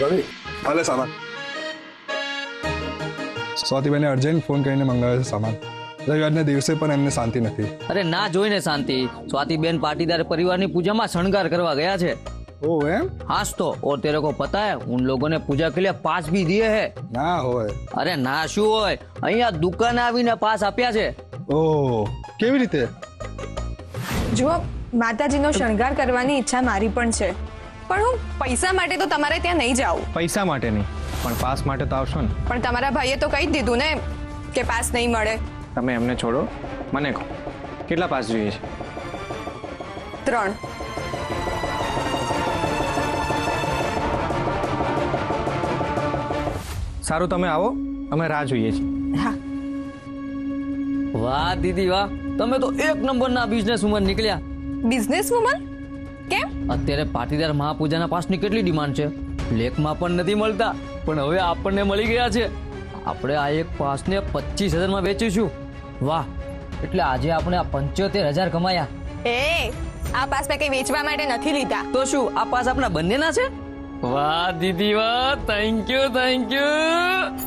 રવિ હાલે સામાન. સ્વાતિભાઈને urgent phone કરીને મંગાવ્યો છે સામાન. રવિવારના દિવસે પણ એમને શાંતિ નથી. અરે ના જોઈને શાંતિ. સ્વાતિબેન પાટીદાર પરિવારની પૂજામાં શણગાર કરવા ગયા છે. ओ एम आज तो और तेरे को पता है उन लोगों ने पूजा के लिए पास भी दिए हैं. ना होय. अरे ना શું હોય, અહીંયા દુકાને આવીને પાસ આપ્યા છે. ઓહ કેવી રીતે? જુઓ, માતાજીનો શણગાર કરવાની ઈચ્છા મારી પણ છે, પણ હું પૈસા માટે તો તમારે ત્યાં નહીં જાઉં. પૈસા માટે નહીં, પણ પાસ માટે તો આવશો ને. પણ તમારા ભાઈએ તો કહી જ દીધું ને કે પાસ નહીં મળે. તમે એમને છોડો, મને કહો કેટલા પાસ જોઈએ છે? 3. સારું, તમે આવો, અમે રાહ જોઈએ છીએ. હા. વાહ દીદી વાહ, તમે તો એક નંબરના બિઝનેસ વુમન નીકળ્યા. Business woman? કેમ? અત્યારે પાટીદાર મહાપૂજાના પાસની કેટલી ડિમાન્ડ છે. લેખમાં પણ નથી મળતા, પણ હવે આપણને મળી ગયા છે. આપણે આ એક પાસને 25,000માં વેચીશું. વાહ, એટલે આજે આપણે આ 75,000 કમાયા. આ પાસ મેં કઈ વેચવા માટે નથી લીધા. તો શું આ પાસ આપણા બંનેના છે? વાહ દીદી વાહ, થેન્ક યુ થેન્ક યુ.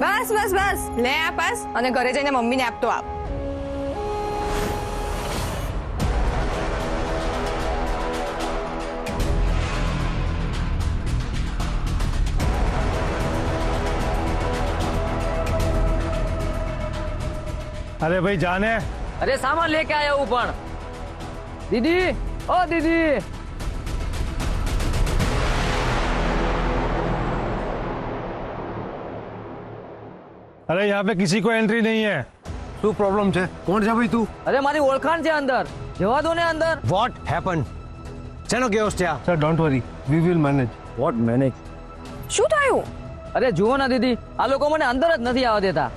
બસ બસ બસ, લે આ પાસ અને ઘરે જઈને મમ્મીને આપતો આપ. अरे भाई जाने. અરે સામાન લેકે આયા હું પણ. દીદી, ઓ દીદી. अरे यहाँ पे किसी को एंट्री नहीं है. શું પ્રોબ્લેમ છે? કોણ છે ભાઈ તું? અરે મારી ઓળખાણ છે અંદર, જવા દો ને અંદર. What happen? શેનો કેસ છે આ? Sir don't worry, we will manage. What manage? શું થયું? અરે જુઓ ના દીદી, આ લોકો મને અંદર જ નથી આવવા દેતા.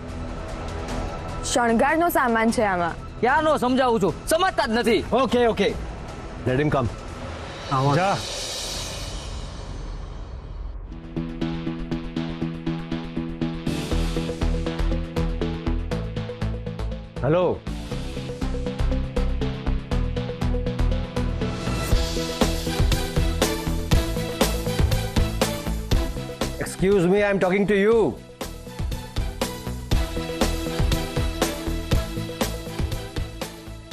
શણગારનો સામાન છે આમાં. ક્યાંનો સમજાવું છું, સમજતા જ નથી. Okay okay, let him come. जा. Hello. Excuse me, I am talking to you.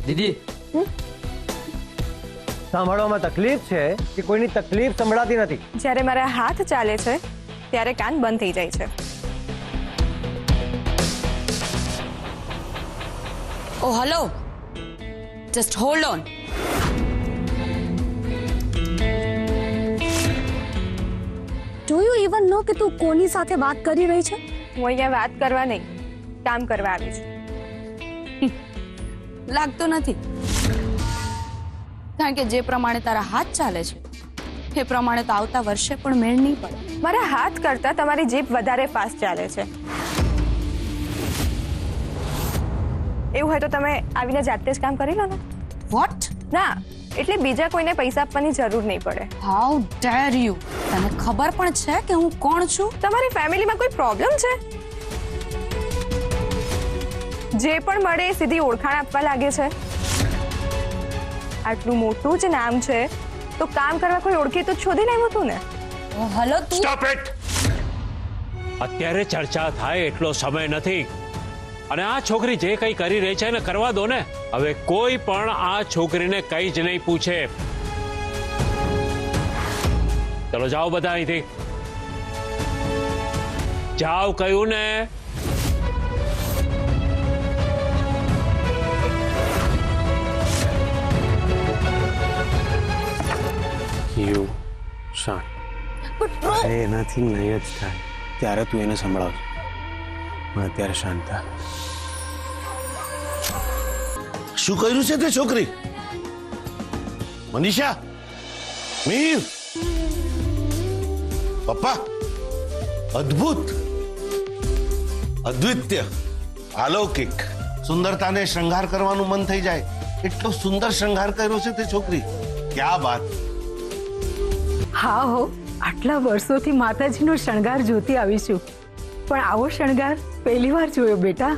દીદી, સાંભળવામાં તકલીફ છે કે કોઈની તકલીફ સંભળાતી નથી? જ્યારે મારા હાથ ચાલે છે ત્યારે કાન બંધ થઈ જાય છે. Oh, hello. Just hold on. Do you even know કે તું કોની સાથે વાત કરી રહી છે? હું અહીંયા વાત કરવા નહીં, કામ કરવા આવી છું. લાગતો નથી. કારણ કે જે પ્રમાણે તારા હાથ ચાલે છે એ પ્રમાણે તો આવતા વર્ષે પણ મેળ નહીં પડે. મારા હાથ કરતા તમારી જીભ વધારે ફાસ્ટ ચાલે છે. એવું હોય તો તમે આવીને જાતે જ કામ કરી લો ને. વોટ? ના, એટલે બીજા કોઈને પૈસા આપવાની જરૂર નહીં પડે. How dare you! તને ખબર પણ છે કે હું કોણ છું? તમારી ફેમિલીમાં કોઈ પ્રોબ્લેમ છે? જે પણ મળે એ સીધી ઓળખાણ આપવા લાગે છે. આટલું મોટું જ નામ છે તો કામ કરવા કોઈ ઓળખે તો શોધી લાવ્યું હતું ને. ઓ હલો તું. Stop it! અત્યારે ચર્ચા થાય એટલો સમય નથી. અને આ છોકરી જે કંઈ કરી રહી છે એને કરવા દો ને. હવે કોઈ પણ આ છોકરીને કંઈ જ નહીં પૂછે. ચલો જાઓ બધા અહીંથી. જાઓ કહ્યું ને. યુ શાંત. એનાથી નહીં જ થાય ત્યારે તું એને સંભળાવજો. પણ અત્યારે શાંત થા. શું કર્યું છે તે છોકરી? મનીષા, મીર, પપ્પા, અદ્ભુત, અદ્વિત્ય, અલૌકિક. સુંદરતાને શૃંગાર કરવાનું મન થઈ જાય એટલો સુંદર શૃંગાર કર્યો છે તે છોકરી. ક્યા બાત! હા હો, આટલા વર્ષોથી માતાજીનો શણગાર જોતી આવીશું, પણ આવો શણગાર પહેલી વાર જોયો બેટા.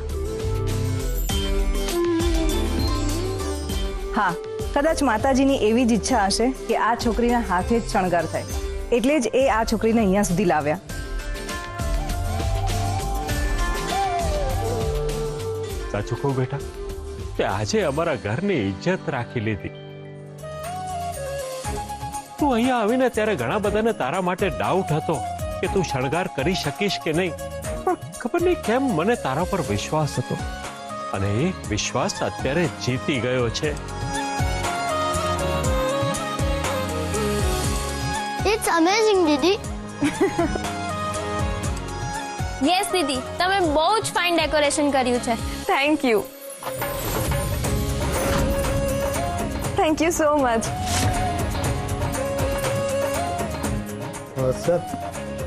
હા, કદાચ માતાજીની એવી જ ઈચ્છા હશે કે આ છોકરીના હાથે જ શણગાર થાય, એટલે જ એ આ છોકરીને અહીંયા સુધી લાવ્યા. સાચું કહું બેટા, તે આજે અમારા ઘરની ઇજ્જત રાખી લીધી. તું અહીંયા આવીને ત્યારે ઘણા બધાને તારા માટે ડાઉટ હતો કે તું શણગાર કરી શકીશ કે નહીં, પણ ખબર નહીં કેમ મને તારા પર વિશ્વાસ હતો, અને એ વિશ્વાસ અત્યારે જીતી ગયો છે. ઇટ્સ અમેઝિંગ દીદી. યસ દીદી, તમે બહુ જ ફાઇન ડેકોરેશન કર્યું છે. Thank you. Thank you so much. Sir,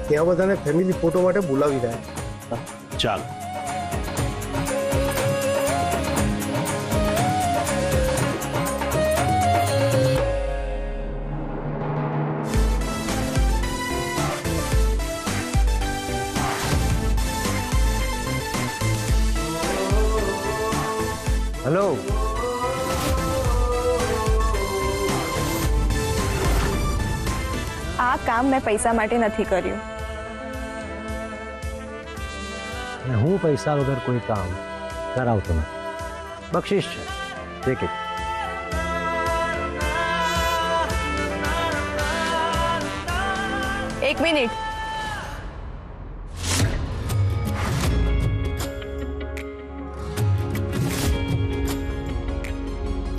ત્યાં બધાને ફેમિલી ફોટો માટે બોલાવી રહ્યા. ચાલો. હેલો. આ કામ મેં પૈસા માટે નથી કર્યું. હું પૈસા વગર કોઈ કામ કરાવતો નથી. બક્ષિસ છે, ટેક ઇટ. એક મિનિટ.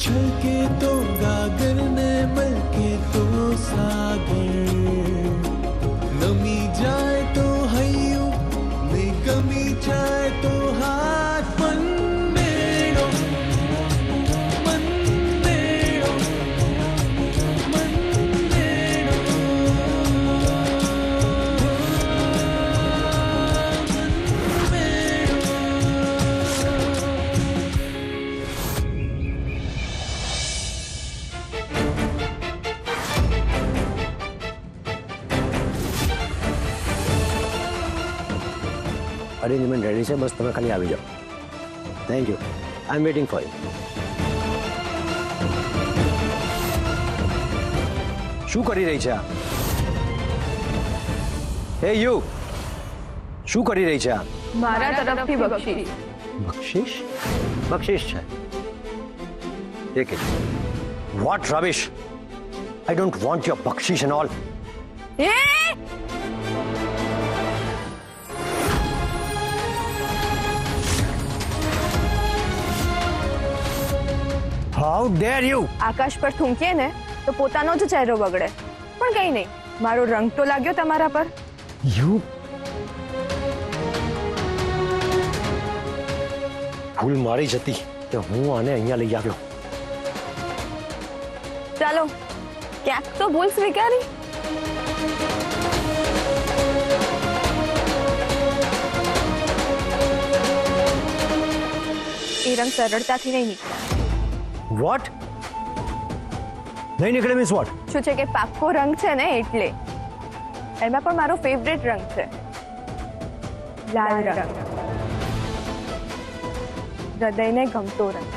छलके तो गागर ने बलके तो सागर, नमी जाए तो हयू ने कमी जाए तो हाथ मंडेड़ो मंडेड़ो मंडेड़ो અરેન્જમેન્ટ રેડી છે, બસ તમે ખાલી આવી જાઓ. Thank you. I am waiting for you. શું કરી રહી છે આ? હે યુ, શું કરી રહી છે આ? મારા તરફથી બક્ષિસ. બક્ષિસ? બક્ષિસ છે, take it. What rubbish! I don't want your બક્ષિસ એન્ડ ઓલ. એ હાઉ ડેર યુ! આકાશ પર થૂંકીએ ને તો પોતાનો જ ચહેરો બગડે, પણ કઈ નહીં, મારો રંગ તો લાગ્યો તમારા પર. યુ ભૂલ મારી જ હતી કે હું આને અહીંયા લઈ આવ્યો. ચાલો, ક્યાંક તો ભૂલ સ્વીકારી. એ રંગ સરળતાથી નહીં નીકળે. વોટ? નહીં નીકળે મીન્સ વોટ? શું છે કે પાક્કો રંગ છે ને, એટલે એમાં પણ મારો ફેવરેટ રંગ છે, લાલ રંગ. હૃદયને ગમતો રંગ.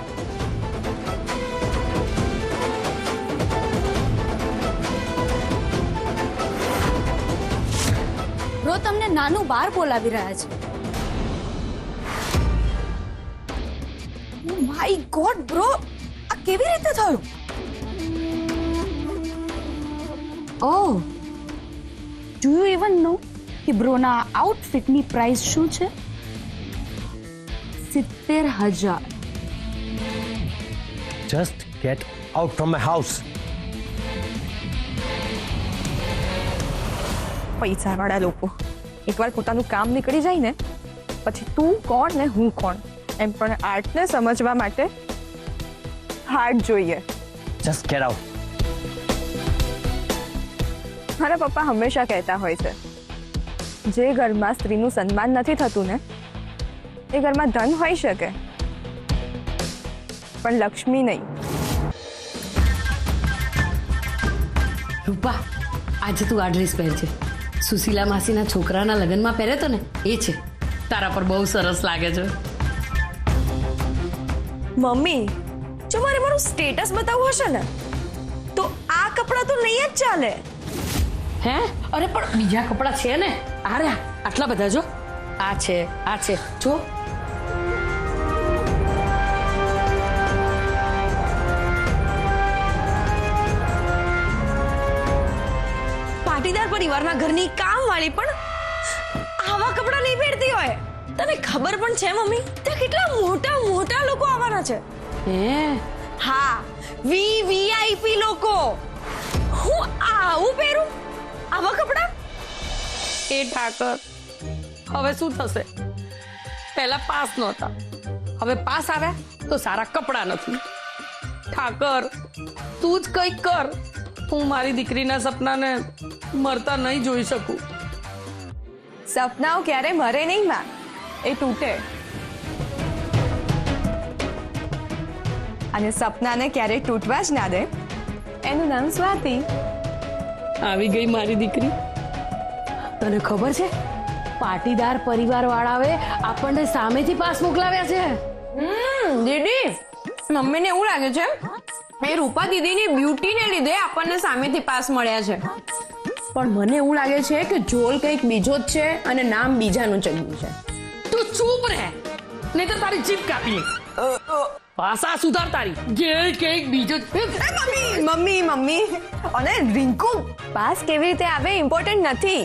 બ્રો તમને નાનું બાર બોલાવી રહ્યા છે. માય ગોડ બ્રો, આ કેવી રીતે થયું? Oh, do you even know કે બ્રોના આઉટફિટની પ્રાઇસ શું છે? 70,000. Just get out from my house. પૈસાવાળા લોકો એકવાર પોતાનું કામ નીકળી જાય ને પછી તું કોણ ને હું કોણ એમ પણ આર્ટને સમજવા માટે હાર્ટ જોઈએ. Just get out. મારા પપ્પા હંમેશા કહેતા હોય છે, જે ઘરમાં સ્ત્રીનું સન્માન નથી થતું ને એ ઘરમાં ધન હોઈ શકે પણ લક્ષ્મી નહીં. રૂપા, આજે તું આ ડ્રેસ પહેરજે. સુશીલા માસીના છોકરાના લગ્નમાં પહેર્યો તો ને એ છે. તારા પર બહુ સરસ લાગે છે. મમ્મી, જો મારે મારો તારું સ્ટેટસ બતાવવું હશે ને તો આ કપડાં તો નહીં જ ચાલે. હે અરે પણ બીજા કપડાં છે ને, આ રહ્યા આટલા બધા જો, આ છે જો. પાટીદાર પરિવારના ઘરની કામવાળી પણ આવા કપડાં નહીં પહેરતી હોય. તને ખબર પણ છે મમ્મી, ત્યાં કેટલા મોટા મોટા લોકો આવવાના છે. હે હા, વીઆઈપી લોકો. હું આવું પહેરું, આવા કપડાં? એ ઠાકર, હવે શું થશે? પહેલા પાસ નહોતા, હવે પાસ આવ્યા તો સારા કપડાં નથી. ઠાકર, તું જ કંઈક કર. હું મારી દીકરીના સપનાને મરતા નહીં જોઈ શકું. સપનાઓ ક્યારે મરે નહીં માં, એ તૂટે. અને સપનાને ક્યારે તૂટવા જ ના દે, એનું નામ સ્વાતિ. આવી ગઈ મારી દીકરી. તને ખબર છે, પાટીદાર પરિવાર વાળાએ આપણને સામેથી પાસ મોકલાવ્યા છે. દીદી, મમ્મીને એવું લાગે છે એ રૂપા દીદીની બ્યુટીને લીધે આપણને સામેથી પાસ મળ્યા છે. પણ મને એવું લાગે છે કે જોલ કંઈક બીજો જ છે અને નામ બીજાનું ચડ્યું છે. તું ચૂપ રહે, નહીં તો તારી જીભ કાપી. ભાષા સુધાર તારી. જે કંઈક બીજો મમ્મી અને રિંકુ, પાસ કેવી રીતે આવે ઇમ્પોર્ટન્ટ નથી.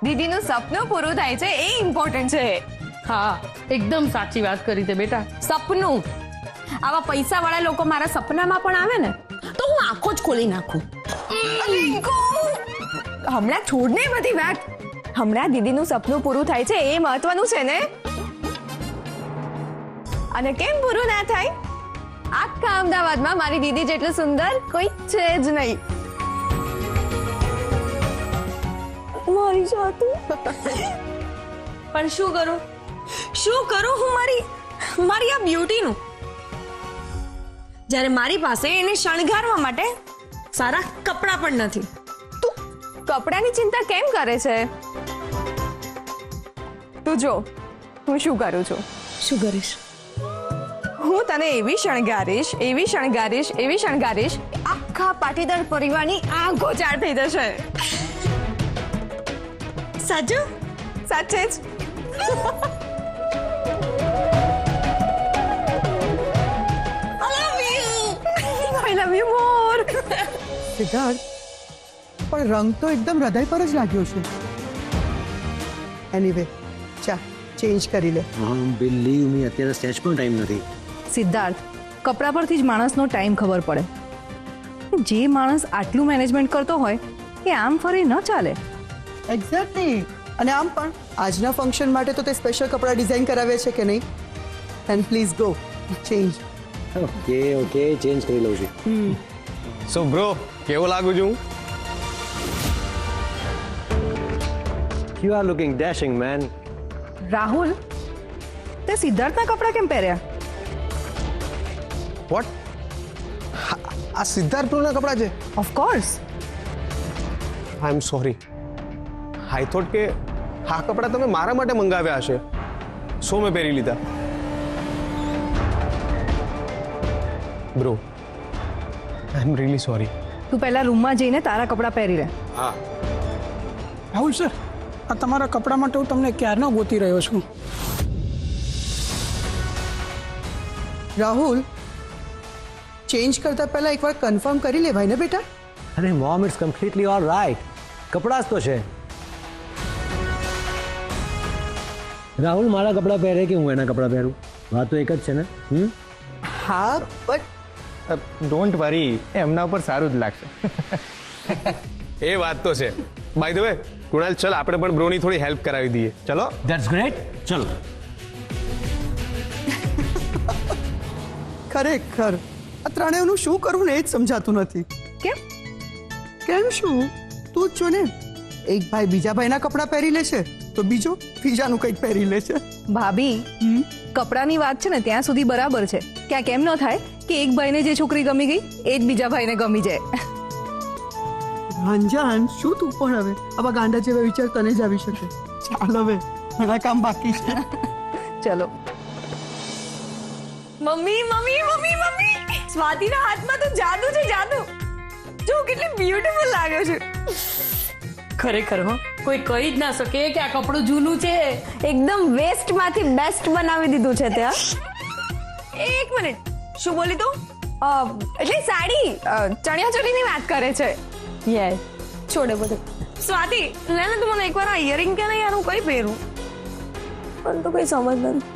દીદીનું સપનું પૂરું થાય છે એ ઇમ્પોર્ટન્ટ છે. હા, એકદમ સાચી વાત કરી તે બેટા. સપનું. આવા પૈસા વાળા લોકો મારા સપનામાં પણ આવે ને તો હું આંખો જ ખોલી નાખું. રિંકુ, હમણાં છોડને બધી વાત. હમણાં દીદીનું સપનું પૂરું થાય છે એ મહત્વનું છે ને. અને કેમ પૂરું ના થાય? આખા અમદાવાદમાં મારી દીદી જેટલું સુંદર કોઈ છે જ નહીં. મારી જાતું. પણ શું કરું હું મારી આ બ્યુટીનું, જ્યારે મારી પાસે એને શણગારવા માટે સારા કપડાં પણ નથી. તું કપડાની ચિંતા કેમ કરે છે? તું જો હું શું કરું છું. શું કરીશ? હું તને એવી શણગારીશ આખા પાટીદાર પરિવારની આંખો ચાર થઈ જશે. સાચું? સાચે જ. I love you more. Siddharth, પણ રંગ તો એકદમ હૃદય પર જ લાગ્યો છે. એનીવે, ચા ચેન્જ કરી લે. બિલીવ મી, અત્યારે સ્ટેજ પર ટાઈમ નથી. સિદ્ધાર્થ, કપડા પરથી જ માણસનો ટાઈમ ખબર પડે. જે માણસ આટલું મેનેજમેન્ટ કરતો હોય એ આમ ફરી ન ચાલે. એક્ઝેક્ટલી. અને આમ પણ આજના ફંક્શન માટે તો તે સ્પેશિયલ કપડાં ડિઝાઇન કરાવે છે કે નહીં? And please go change. Okay, change કરી લઉં છું. સો બ્રો, કેવો લાગુ છું? You are looking dashing man. Rahul, તે સિદ્ધાર્થના કપડાં કેમ પહેર્યા? વોટ? આ સિદ્ધાર્થના કપડાં છે? Of course. I am sorry. I thought કે આ કપડાં તમે મારા માટે મંગાવ્યા હશે, સો મેં પહેરી લીધા. Bro, I am really sorry. તું પહેલા રૂમમાં જઈને તારા કપડાં પહેરી લે. હા. રાહુલ સર, આ તમારા કપડાં માટે હું તમને ક્યારનો ગોતી રહ્યો છું. રાહુલ, ચેન્જ કરતા પહેલા એકવાર કન્ફર્મ કરી લેવાય ને બેટા. અરે mom, it's completely all right. કપડાં જ તો છે. રાહુલ મારા કપડાં પહેરે કે હું એના કપડાં પહેરું, વાત તો એક જ છે ને. હા, બટ ડોન્ટ વરી, એમના ઉપર સારું જ લાગશે. એ વાત તો છે. બાય ધ વે કુણાલ, ચલ આપણે પણ બ્રોની થોડી હેલ્પ કરાવી દઈએ. ચલો. That's great. ચલો. ખરેખર આ ત્રણેયનું શું કરવું ને એ જ સમજાતું નથી. કેમ શું? તું જ છો ને, એક ભાઈ બીજા ભાઈના કપડાં પહેરી લે છે તો બીજો બીજાનું કંઈક પહેરી લે છે. ભાભી, કપડાની વાત છે ને ત્યાં સુધી બરાબર છે. ક્યાંક એમ ન થાય કે એક ભાઈને જે છોકરી ગમી ગઈ એ જ બીજા ભાઈને ગમી જાય. રંજન, શું તું પણ હવે આવા ગાંડા જેવા વિચાર તને જ આવી શકે. ચાલ હવે, ઘણા કામ બાકી છે. ચલો. મમ્મી સ્વાતિના હાથમાં તો જાદુ છે, જાદુ. જો કેટલી બ્યુટીફુલ લાગે છે. ખરેખર હો, કોઈ કહી જ ના શકે કે આ કપડું જૂનું છે. એકદમ વેસ્ટ માંથી બેસ્ટ બનાવી દીધું છે તે. એક મિનિટ, શું બોલી તું? એટલે સાડી ચણિયા ચોળીની વાત કરે છે. યસ, છોડે બધું. સ્વાતિ, લે ને તું મને એકવાર આ ઇયરિંગ કે નહીં, આનું કઈ પહેરું? પણ તો કઈ સમજ નથી.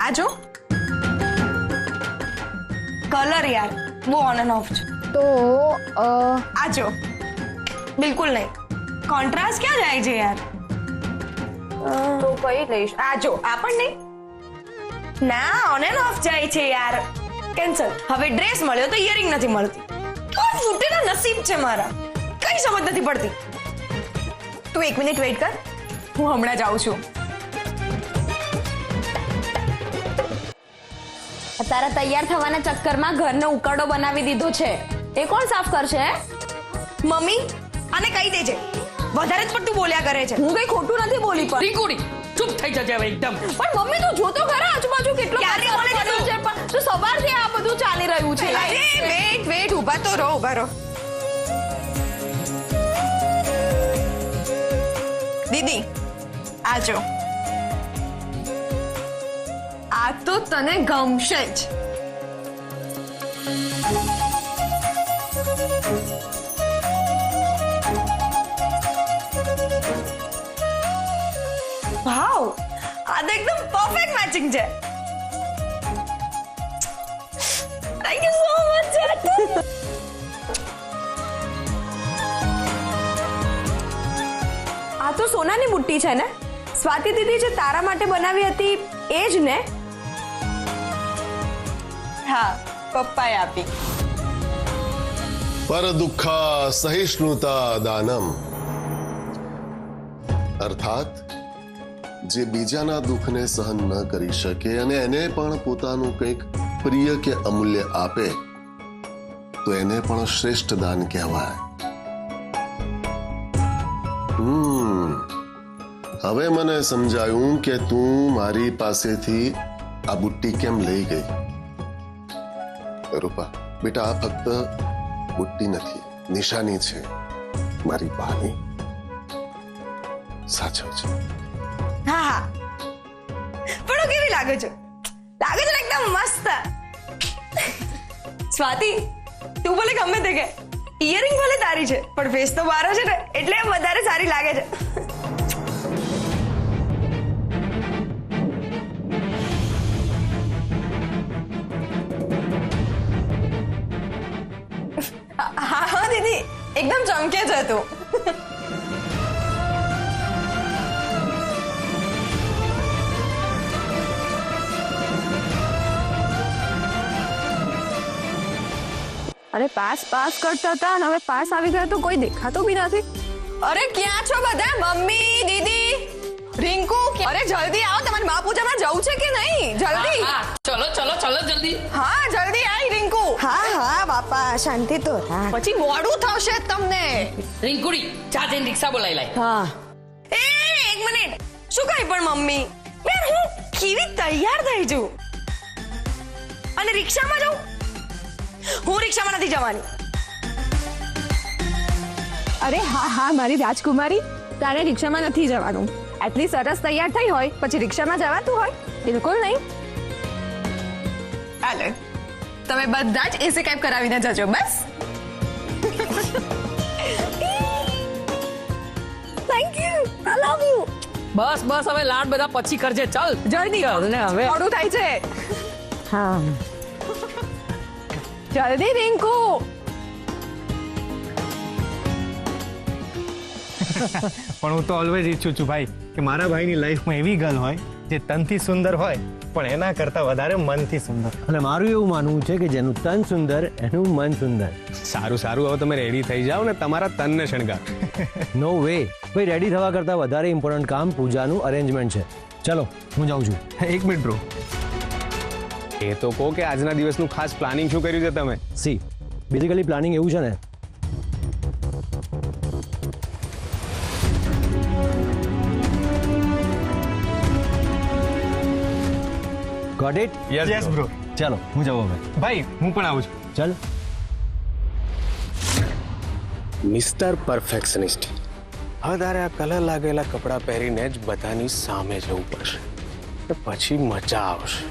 આ જો કલર યાર બહુ ઓન એન્ડ ઓફ છે. તો આ જો બિલકુલ નહીં. કોન્ટ્રાસ્ટ ક્યાં જાય છે યાર? તો કઈ લઈશ? આ જો આ પણ નહીં. ના, ઓન એન્ડ ઓફ જાય છે યાર. કેન્સલ. હવે ડ્રેસ મળ્યો તો ઇયરિંગ નથી મળતી. ફૂટેલા નસીબ છે મારા. કઈ સમજ નથી પડતી. તું 1 મિનિટ વેઇટ કર, હું હમણાં જ આવું છું. તારા તૈયાર થવાના ચક્કરમાં ઘરનો ઉકરડો બનાવી દીધો છે. એ કોણ સાફ કરશે? મમ્મી, આને કહી દેજે. વધારે જ પડતું બોલ્યા કરે છે. હું કઈ ખોટું નથી બોલી. પણ રીંકુડી ચૂપ થઈ જજે હવે એકદમ. પણ મમ્મી તું જોતો ખરા આજુબાજુ કેટલો કર્યો છે. પણ તો સવારથી આ બધું ચાલી રહ્યું છે. વેટ ઊભા તો રહો, ઊભા રહો. દીદી આ જો, આ તો તને ગમશે જ. વાવ, આ તો એકદમ પરફેક્ટ મેચિંગ છે. Thank you so much. આ તો સોનાની બુટ્ટી છે ને? સ્વાતિ દીદી જે તારા માટે બનાવી હતી એ જ ને? હા, પપ્પાએ આપી. પર દુઃખા સહિષ્ણુતા દાનમ, અર્થાત જે બીજાના દુઃખને સહન ન કરી શકે અને એને પણ પોતાનું કંઈક પ્રિય કે અમૂલ્ય આપે તો એને પણ શ્રેષ્ઠ દાન કહેવાય. હવે મને સમજાયું કે તું મારી પાસેથી આ બુટ્ટી કેમ લઈ ગઈ. રૂપા બેટા, આ ફક્ત બુટ્ટી નથી, નિશાની છે મારી બાની. સાચવજે. હા હા, પણ કેવી લાગે છે? લાગે છે એકદમ મસ્ત. સ્વાતિ, તું ભલે ગમે તે કે, ઇયરિંગ ભલે તારી છે પણ ફેસ તો મારો છે ને, એટલે વધારે સારી લાગે છે. હા દીદી, એકદમ ચમકે છે તું. અરે પાસ કરતા હતા અને હવે પાસ આવી ગયા તો કોઈ દેખાતો બી નથી. અરે ક્યાં છો બધા? મમ્મી, દીદી, રિંકુ, અરે જલ્દી આવો, તમારી મા પૂજામાં જવું છે કે નહીં? જલ્દી. ચલો જલ્દી. હા જલ્દી આય રિંકુ. હા બાપા, શાંતિ તો રાખ. પછી મોડું થશે તમને. રીંકુડી ચા જઈને રિક્ષા બોલાવી લાય. હા. એ 1 મિનિટ, શું કહી પણ મમ્મી? યાર હું કેવી તૈયાર થઈ છું અને રિક્ષામાં જાઉં? હું રિક્ષામાં નથી જવાની. અરે હા મારી રાજકુમારી, તારે રિક્ષામાં નથી જવાનું. આટલી સરસ તૈયાર થઈ હોય પછી રિક્ષામાં જવાતું હોય? બિલકુલ નહીં. હાલે, તમે બધા જ એસી કેબ કરાવીને જજો બસ. Thank you, I love you. બસ હવે લાડ બધા પછી કરજે. ચાલ જલ્દી ને, હવે મોડું થાય છે. હા જલ્દી રિંકુ. પણ હું તો ઓલવેઝ ઈચ્છું છું ભાઈ કે મારા ભાઈની લાઈફમાં એવી ગર્લ હોય જે તનથી સુંદર હોય પણ એના કરતા વધારે મનથી સુંદર. અને મારું એવું માનવું છે કે જેનું તન સુંદર એનું મન સુંદર. સારું, હવે તમે રેડી થઈ જાઓ ને તમારા તનને શણગાર. નો વે ભાઈ, રેડી થવા કરતા વધારે ઇમ્પોર્ટન્ટ કામ પૂજાનું અરેન્જમેન્ટ છે. ચલો હું જાઉં છું. 1 મિનિટ બ્રો, એ તો કહો કે આજના દિવસનું ખાસ પ્લાનિંગ શું કર્યું છે તમે? સી બેઝિકલી પ્લાનિંગ એવું છે ને, ગોટ ઇટ? Yes bro. ચાલો હું જાઉં હવે. ભાઈ હું પણ આવું છું. ચાલ. મિસ્ટર પરફેક્શનિસ્ટ, હવે તારે આ કલર લાગેલા કપડાં પહેરીને જ બધાની સામે જવું પડશે, પછી મજા આવશે.